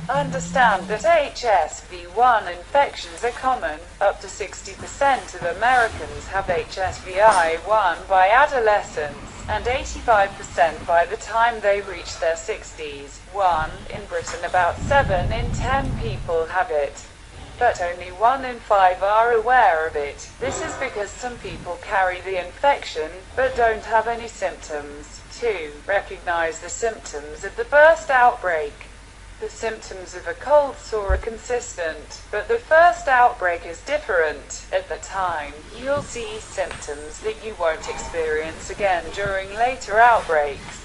Understand that HSV-1 infections are common. Up to 60% of Americans have HSV-1 by adolescence, and 85% by the time they reach their 60s. 1. In Britain, about 7 in 10 people have it, but only 1 in 5 are aware of it. This is because some people carry the infection, but don't have any symptoms. 2. Recognize the symptoms of the first outbreak. The symptoms of a cold sore are consistent, but the first outbreak is different. At the time, you'll see symptoms that you won't experience again during later outbreaks.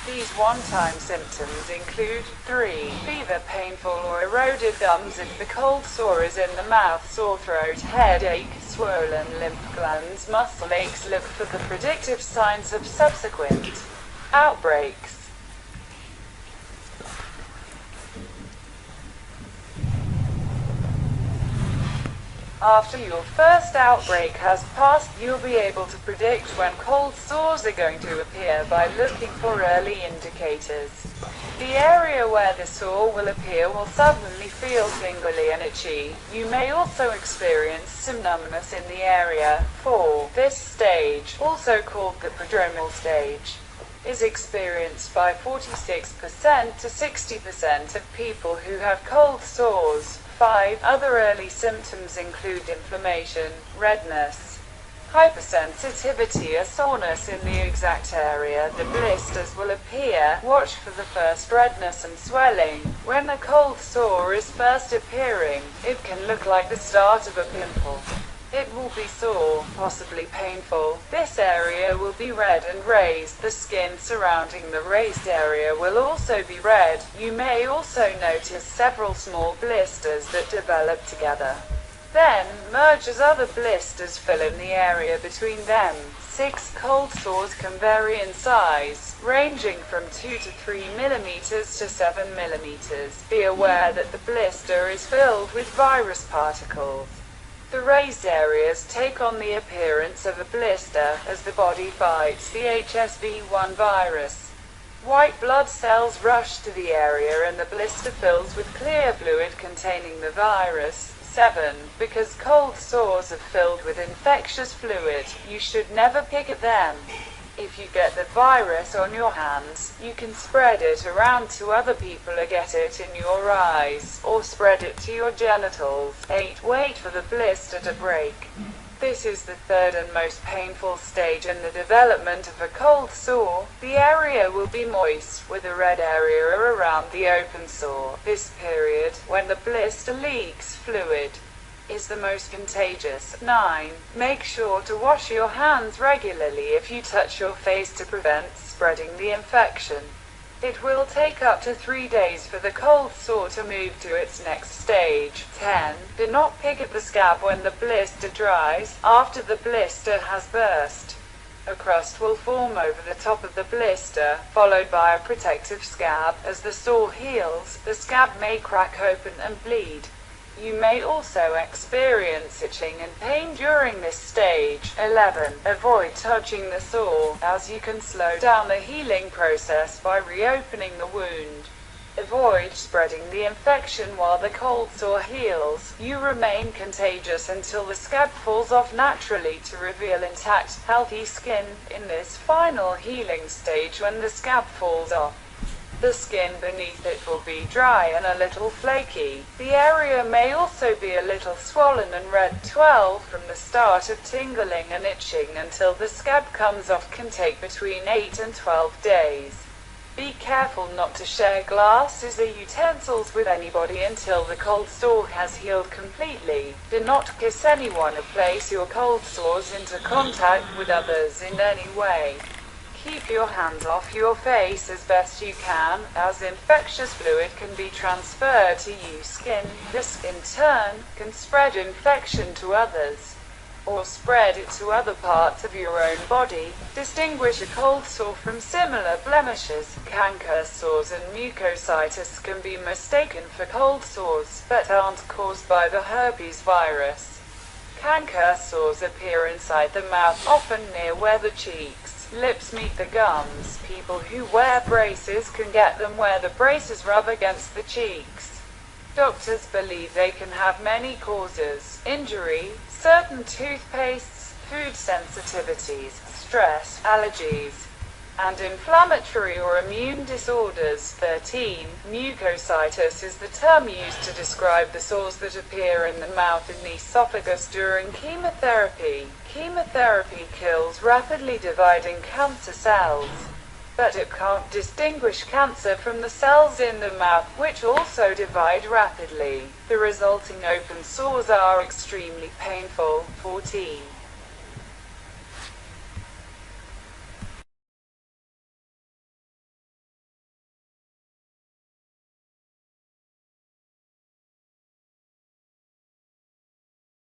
These one-time symptoms include 3. Fever, painful or eroded gums if the cold sore is in the mouth, sore throat, headache, swollen lymph glands, muscle aches. Look for the predictive signs of subsequent outbreaks. After your first outbreak has passed, you'll be able to predict when cold sores are going to appear by looking for early indicators. The area where the sore will appear will suddenly feel tingly and itchy. You may also experience some numbness in the area. 4. This stage, also called the prodromal stage, is experienced by 46% to 60% of people who have cold sores. 5. Other early symptoms include inflammation, redness, hypersensitivity or soreness in the exact area the blisters will appear. Watch for the first redness and swelling. When a cold sore is first appearing, it can look like the start of a pimple. It will be sore, possibly painful. This area will be red and raised. The skin surrounding the raised area will also be red. You may also notice several small blisters that develop together, then merge as other blisters fill in the area between them. 6. Cold sores can vary in size, ranging from 2 to 3 millimeters to 7 millimeters. Be aware that the blister is filled with virus particles. The raised areas take on the appearance of a blister as the body fights the HSV-1 virus. White blood cells rush to the area and the blister fills with clear fluid containing the virus. 7. Because cold sores are filled with infectious fluid, you should never pick at them. If you get the virus on your hands, you can spread it around to other people or get it in your eyes, or spread it to your genitals. 8. Wait for the blister to break. This is the third and most painful stage in the development of a cold sore. The area will be moist, with a red area around the open sore. This period, when the blister leaks fluid, is the most contagious. 9. Make sure to wash your hands regularly if you touch your face to prevent spreading the infection. It will take up to 3 days for the cold sore to move to its next stage. 10. Do not pick at the scab when the blister dries. After the blister has burst, a crust will form over the top of the blister, followed by a protective scab. As the sore heals, the scab may crack open and bleed. You may also experience itching and pain during this stage. 11. Avoid touching the sore, as you can slow down the healing process by reopening the wound. Avoid spreading the infection while the cold sore heals. You remain contagious until the scab falls off naturally to reveal intact, healthy skin. In this final healing stage, when the scab falls off, the skin beneath it will be dry and a little flaky. The area may also be a little swollen and red. 12. From the start of tingling and itching until the scab comes off can take between 8 and 12 days. Be careful not to share glasses or utensils with anybody until the cold sore has healed completely. Do not kiss anyone or place your cold sores into contact with others in any way. Keep your hands off your face as best you can, as infectious fluid can be transferred to your skin. This, in turn, can spread infection to others, or spread it to other parts of your own body. Distinguish a cold sore from similar blemishes. Canker sores and mucositis can be mistaken for cold sores, but aren't caused by the herpes virus. Canker sores appear inside the mouth, often near where the cheeks, Lips meet the gums. People who wear braces can get them where the braces rub against the cheeks. Doctors believe they can have many causes: injury, certain toothpastes, food sensitivities, stress, allergies, and inflammatory or immune disorders. 13. Mucositis is the term used to describe the sores that appear in the mouth and the esophagus during chemotherapy. Chemotherapy kills rapidly dividing cancer cells, but it can't distinguish cancer from the cells in the mouth, which also divide rapidly. The resulting open sores are extremely painful. 14.